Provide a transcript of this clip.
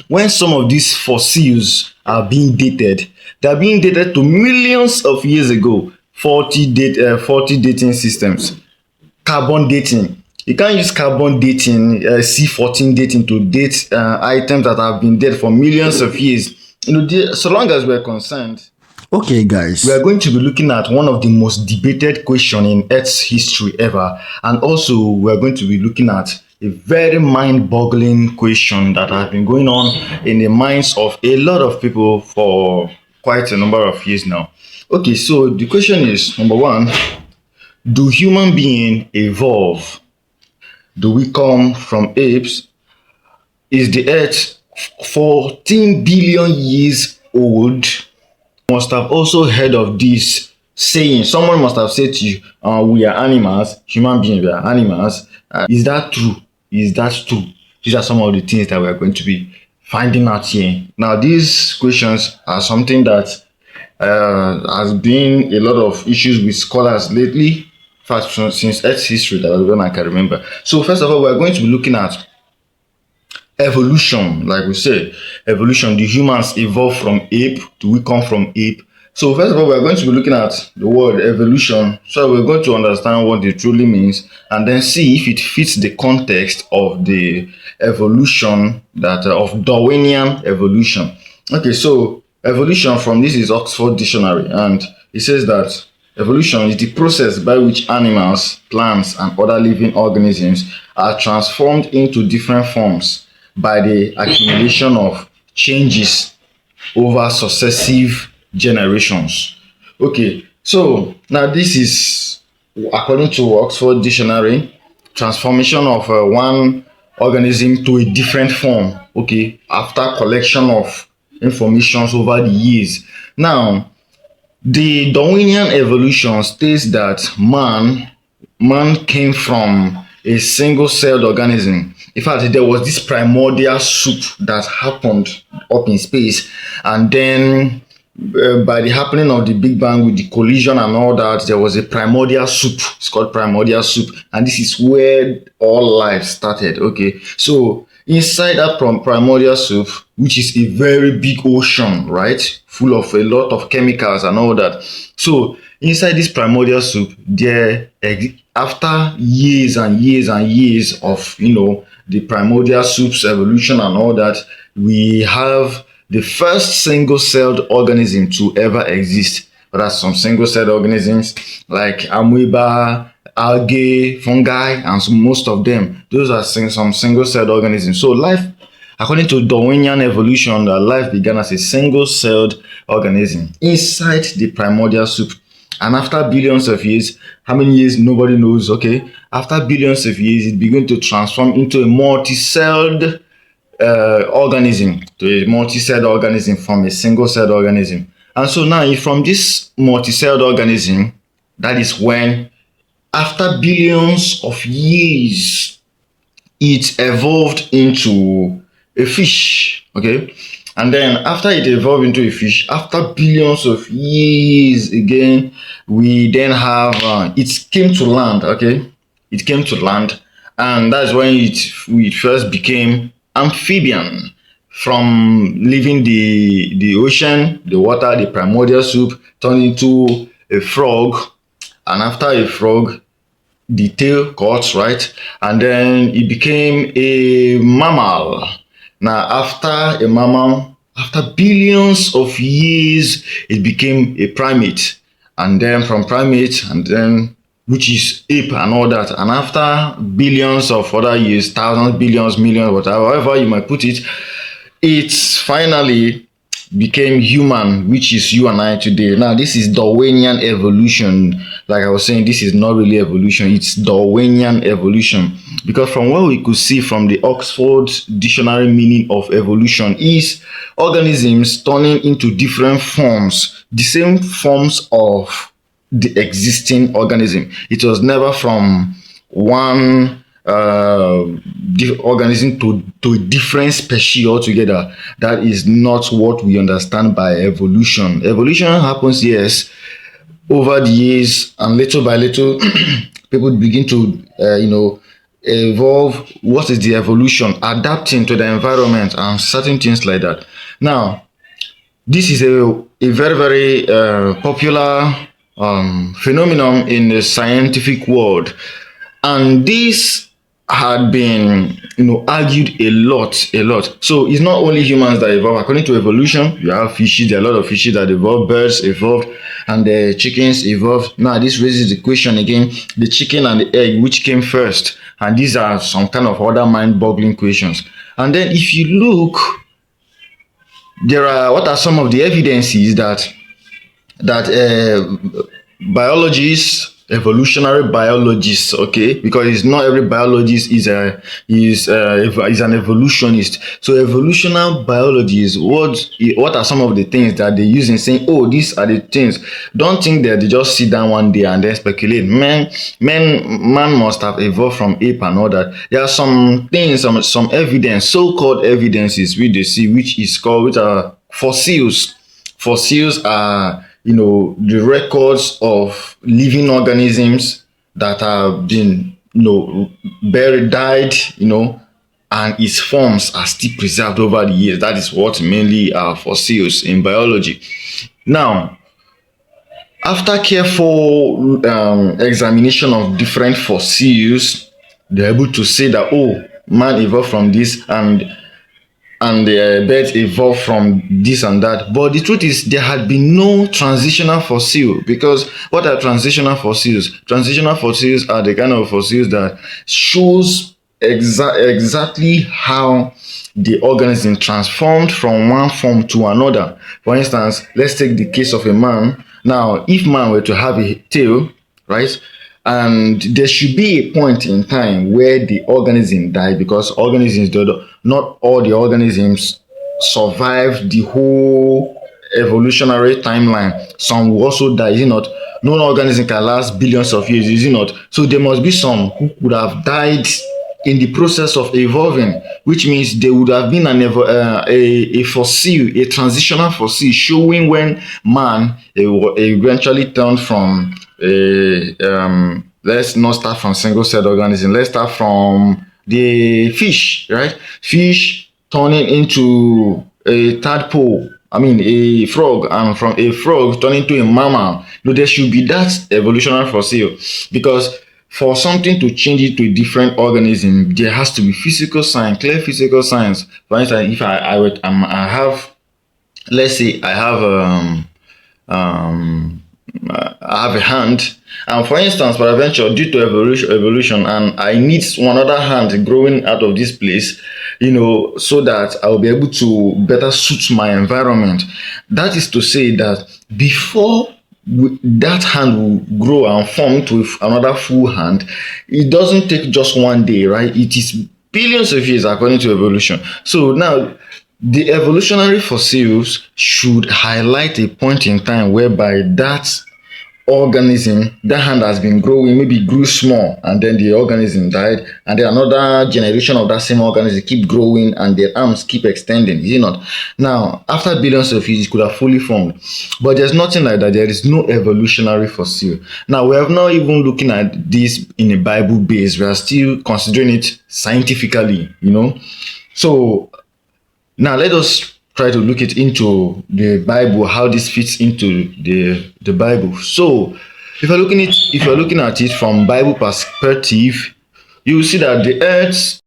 when some of these fossils are being dated, they are being dated to millions of years ago. 40 dating systems. Carbon dating. You can't use carbon dating, C14 dating to date items that have been dead for millions of years. So long as we're concerned, Okay, guys. we are going to be looking at one of the most debated questions in Earth's history ever, and also we are going to be looking at a very mind-boggling question that has been going on in the minds of a lot of people for quite a number of years now. Okay, so the question is, number one, do human beings evolve? Do we come from apes? Is the Earth 14 billion years old? Must have also heard of this saying. Someone must have said to you, we are animals, human beings, we are animals. Is that true? Is that true? These are some of the things that we're going to be finding out here. Now, these questions are something that has been a lot of issues with scholars lately, first since Earth's history that I can remember. So, first of all, we're going to be looking at evolution. Like we said, evolution. Do humans evolve from ape? Do we come from ape? So first of all, we're going to be looking at the word evolution. So we're going to understand what it truly means, and then see if it fits the context of the evolution that of Darwinian evolution. Okay, so evolution, from this is Oxford Dictionary, and it says that evolution is the process by which animals, plants, and other living organisms are transformed into different forms by the accumulation of changes over successive generations. Okay, so now this is according to Oxford Dictionary, transformation of one organism to a different form. Okay, after collection of informations over the years. Now, the Darwinian evolution states that man came from a single-celled organism. In fact, there was this primordial soup that happened up in space, and then by the happening of the Big Bang with the collision and all that, there was a primordial soup. It's called primordial soup, and this is where all life started. Okay, so inside that primordial soup, which is a very big ocean, right, full of a lot of chemicals and all that. So inside this primordial soup, there, after years and years and years of the primordial soup's evolution and all that, we have the first single-celled organism to ever exist. But that's some single-celled organisms like amoeba, algae, fungi, and so most of them. Those are some single-celled organisms. So life, according to Darwinian evolution, that life began as a single-celled organism inside the primordial soup. And after billions of years, how many years nobody knows, okay? After billions of years, it began to transform into a multi-celled organism, to a multi-celled organism from a single-celled organism. And so now, from this multi-celled organism, that is when, after billions of years, it evolved into a fish, okay? And then after it evolved into a fish, after billions of years again, we then have it came to land. Okay, it came to land, and that's when it first became amphibian. From leaving the ocean, the water, the primordial soup, turned into a frog, and after a frog, the tail cut, right, and then it became a mammal. Now, after a mammal, after billions of years, it became a primate, and then from primate, and then which is ape and all that. And after billions of other years, thousands, billions, millions, whatever, however you might put it, it finally became human, which is you and I today. Now, this is Darwinian evolution. Like I was saying, this is not really evolution, it's Darwinian evolution. Because from what we could see from the Oxford Dictionary meaning of evolution is organisms turning into different forms, the same forms of the existing organism. It was never from one the organism to a different species altogether. That is not what we understand by evolution. Evolution happens, yes, over the years, and little by little people begin to evolve, what is the evolution, adapting to the environment and certain things like that. Now, this is a very, very popular phenomenon in the scientific world, and this had been, argued a lot. So it's not only humans that evolve. According to evolution, you have fishes. There are a lot of fishes that evolve. Birds evolved, and the chickens evolved. Now this raises the question again: the chicken and the egg, which came first? And these are some kind of other mind-boggling questions. And then if you look, what are some of the evidences that biologists, evolutionary biologists, okay, because it's not every biologist is an evolutionist. So evolutionary biology is what are some of the things that they use in saying, oh, these are the things. Don't think that they just sit down one day and then speculate. Man must have evolved from ape and all that. There are some things, some evidence, so-called evidences which they see, which are fossils. Fossils are, the records of living organisms that have been, buried, died, and its forms are still preserved over the years. That is what mainly are fossils in biology. Now, after careful examination of different fossils, they're able to say that, oh, man evolved from this, and the birds evolved from this and that. But the truth is, there had been no transitional fossil, because what are transitional fossils? Transitional fossils are the kind of fossils that shows exactly how the organism transformed from one form to another. For instance, let's take the case of a man. Now, if man were to have a tail, right? And there should be a point in time where the organism died, because not all the organisms survive the whole evolutionary timeline. Some will also die, is it not? No organism can last billions of years, is it not? So there must be some who would have died in the process of evolving, which means there would have been a fossil, a transitional fossil, showing when man eventually turned from let's not start from single-celled organism. Let's start from the fish, right? Fish turning into a tadpole. I mean, a frog, and from a frog turning into a mammal. No, there should be that evolutionary fossil, because for something to change it to a different organism, there has to be physical signs, clear physical signs. For instance, if I have, let's say I have I have a hand, and for instance, peradventure, due to evolution, and I need one other hand growing out of this place, so that I will be able to better suit my environment. That is to say that before that hand will grow and form to another full hand, it doesn't take just one day, right? It is billions of years according to evolution. So now, the evolutionary fossils should highlight a point in time whereby that organism, that hand has been growing, maybe grew small, and then the organism died, and then another generation of that same organism keep growing, and their arms keep extending, is it not? Now, after billions of years, it could have fully formed, but there's nothing like that. There is no evolutionary fossil. Now, we have not even looking at this in a Bible base. We are still considering it scientifically, So now let us try to look it into the Bible, how this fits into the Bible. So if you're looking at it from Bible perspective, you will see that the earth